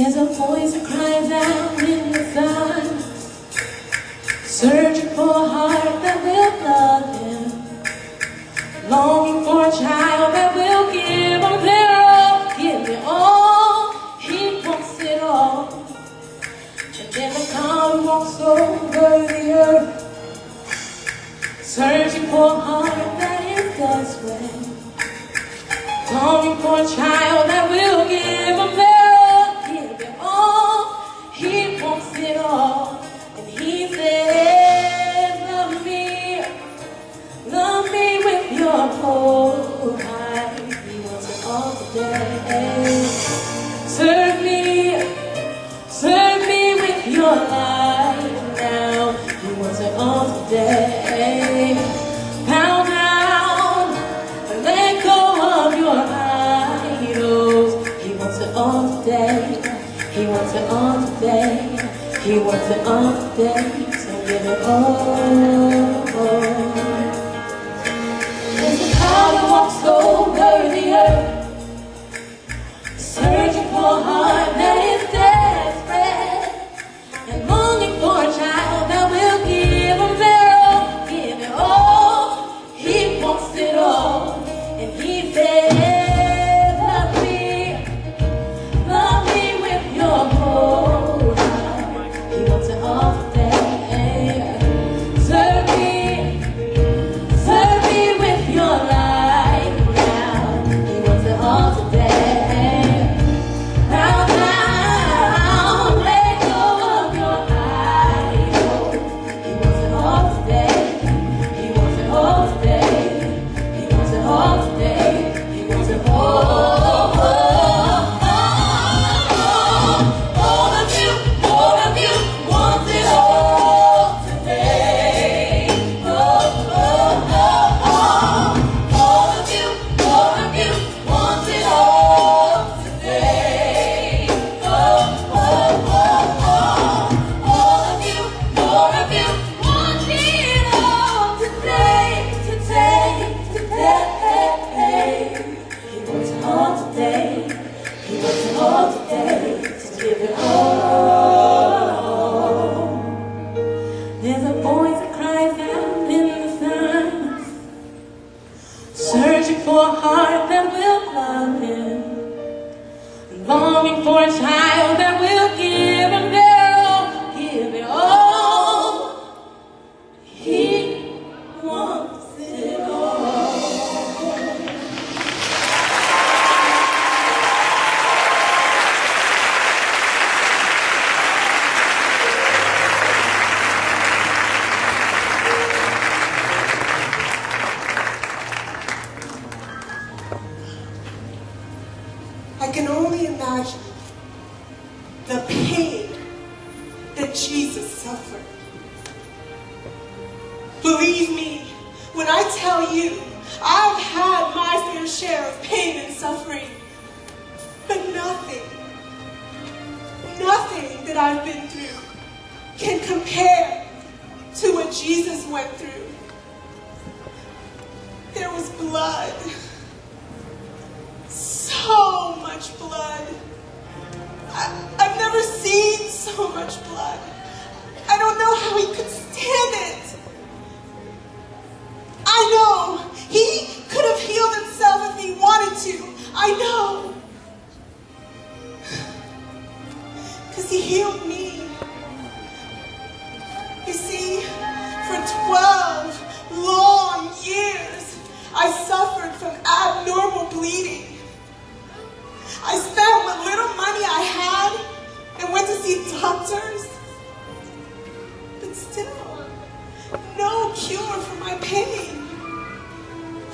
There's a voice that cries out in the sun, searching for a heart that will love him, longing for a child that will give him their all, give it all. He wants it all. And then the God walks over the earth, searching for a heart that is desperate, longing for a child that will give him their all, give it all. He wants it all. And he says, love me with your whole heart. He wants it all today. Serve me with your life now. He wants it all today. Bow down and let go of your idols. He wants it all today. He wants it all today. He wants it all today. So give it all. There's a power that walks over the earth, searching for a heart that is desperate, and longing for a child that will give him their all, give it all. He wants it all. And he says, love me with your whole heart. He wants it all today. Serve me with your life now. He wants it all today. Bow down, let go of your idol. He wants it all today. He wants it all today. He wants it all today. He wants it all. All of you want it all today. All of you want it all today. All of you want it all today, today. He wants it all today. He wants it all today. To give it all. There's a voice that cries out in the silence, searching for a heart that will love him, longing for a child that will give him their all, give it all. He wants it all. I can only imagine the pain that Jesus suffered. Believe me when I tell you, I've had my fair share of pain and suffering, but nothing that I've been through can compare to what Jesus went through. There was blood. So much blood. I've never seen so much blood. I don't know how he could stand it. I know he could have healed himself if he wanted to. I know. Because he healed me. You see, for 12 long years, I suffered from abnormal bleeding. I spent what little money I had and went to see doctors. But still, no cure for my pain.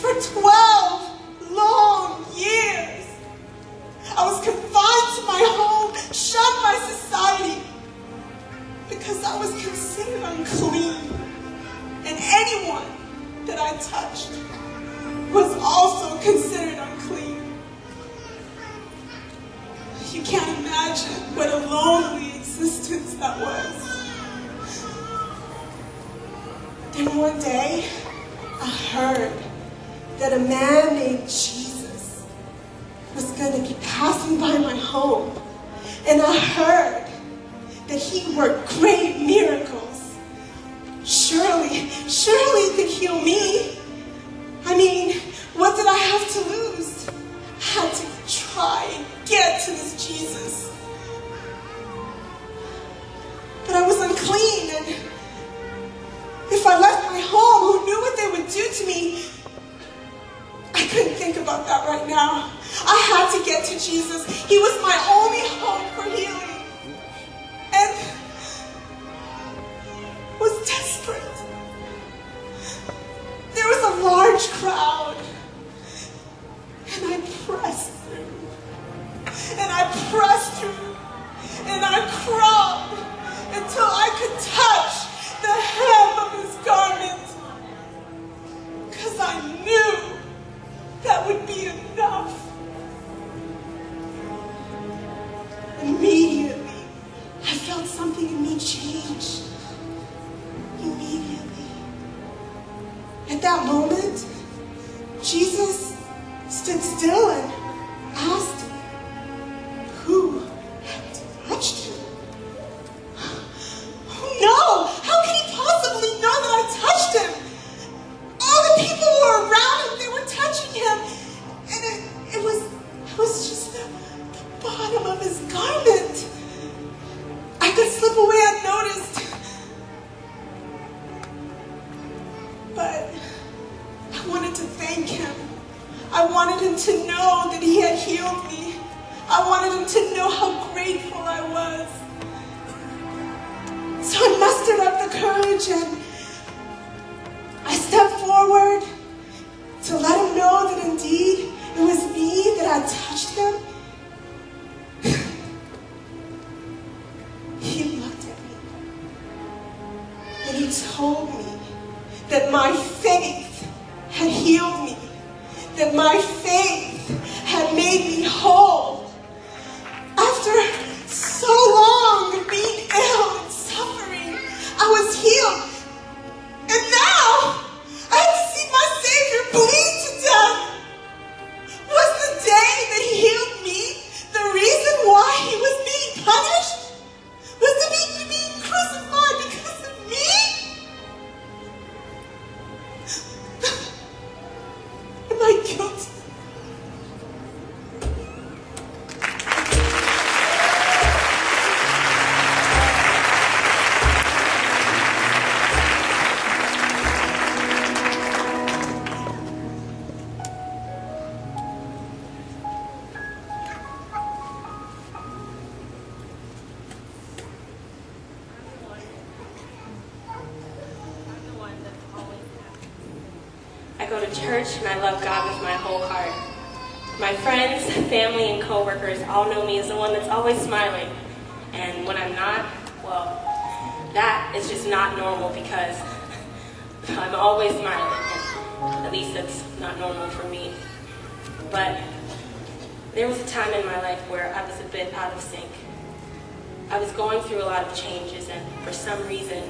For 12 long years, I was confined to my home, shunned by society, because I was considered unclean. And anyone that I touched was also considered unclean. You can't imagine what a lonely existence that was. Then one day, I heard that a man named Jesus was going to be passing by my home, and I heard that he worked great miracles. Surely he could heal me. I mean, what did I have to lose? I had to try and get to this Jesus. But I was unclean, and if I left my home, who knew what they would do to me? I couldn't think about that right now. I had to get to Jesus. He was my only hope for healing. And was desperate. There was a large crowd. And I pressed through. And I pressed through. And I crawled until I could touch the hem of his garment. Because I knew that would be enough. Immediately, I felt something in me change. Immediately. At that moment, Jesus stood still and asked, who had touched him? Oh no! How could he possibly know that I touched him? All the people who were around him, they were touching him. And it was just the bottom of his garment. I could slip away unnoticed. But I wanted to thank him. I wanted him to know that he had healed me. I wanted him to know how grateful I was. So I mustered up the courage and I stepped forward to let him know that indeed it was me that had touched him. He looked at me and he told me that my faith had healed me, that my faith had made me whole. After so long of being ill and suffering, I was healed. And now, I had to see my Savior bleed to death. Was the day that he healed me the reason why he was being punished? Was he being crucified because of me? Am I guilty? I go to church and I love God with my whole heart. My friends, family, and coworkers all know me as the one that's always smiling. And when I'm not, well, that is just not normal because I'm always smiling. And at least that's not normal for me. But there was a time in my life where I was a bit out of sync. I was going through a lot of changes, and for some reason,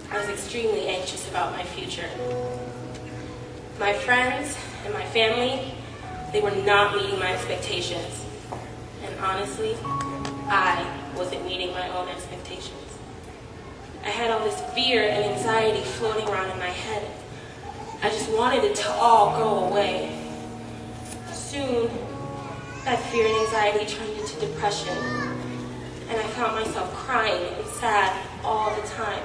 I was extremely anxious about my future. My friends and my family, they were not meeting my expectations. And honestly, I wasn't meeting my own expectations. I had all this fear and anxiety floating around in my head. I just wanted it to all go away. Soon, that fear and anxiety turned into depression. And I found myself crying and sad all the time.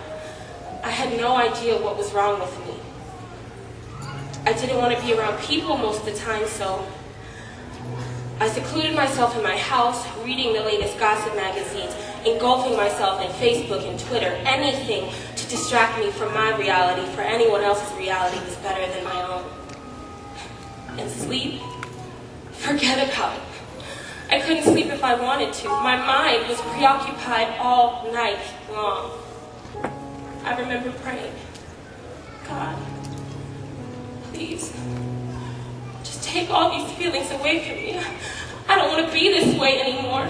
I had no idea what was wrong with me. I didn't want to be around people most of the time, so I secluded myself in my house, reading the latest gossip magazines, engulfing myself in Facebook and Twitter, anything to distract me from my reality, for anyone else's reality was better than my own. And sleep? Forget about it. I couldn't sleep if I wanted to. My mind was preoccupied all night long. I remember praying, God, please, just take all these feelings away from me. I don't want to be this way anymore.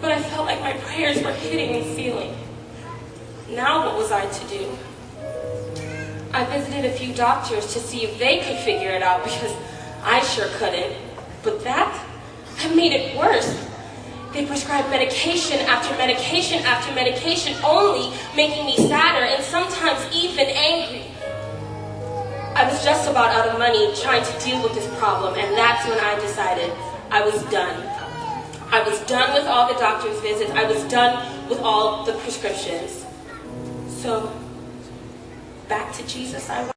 But I felt like my prayers were hitting the ceiling. Now what was I to do? I visited a few doctors to see if they could figure it out because I sure couldn't. But that made it worse. They prescribed medication after medication after medication, only making me sadder and sometimes even angry. I was just about out of money trying to deal with this problem, and that's when I decided I was done. I was done with all the doctor's visits. I was done with all the prescriptions. So, back to Jesus I went.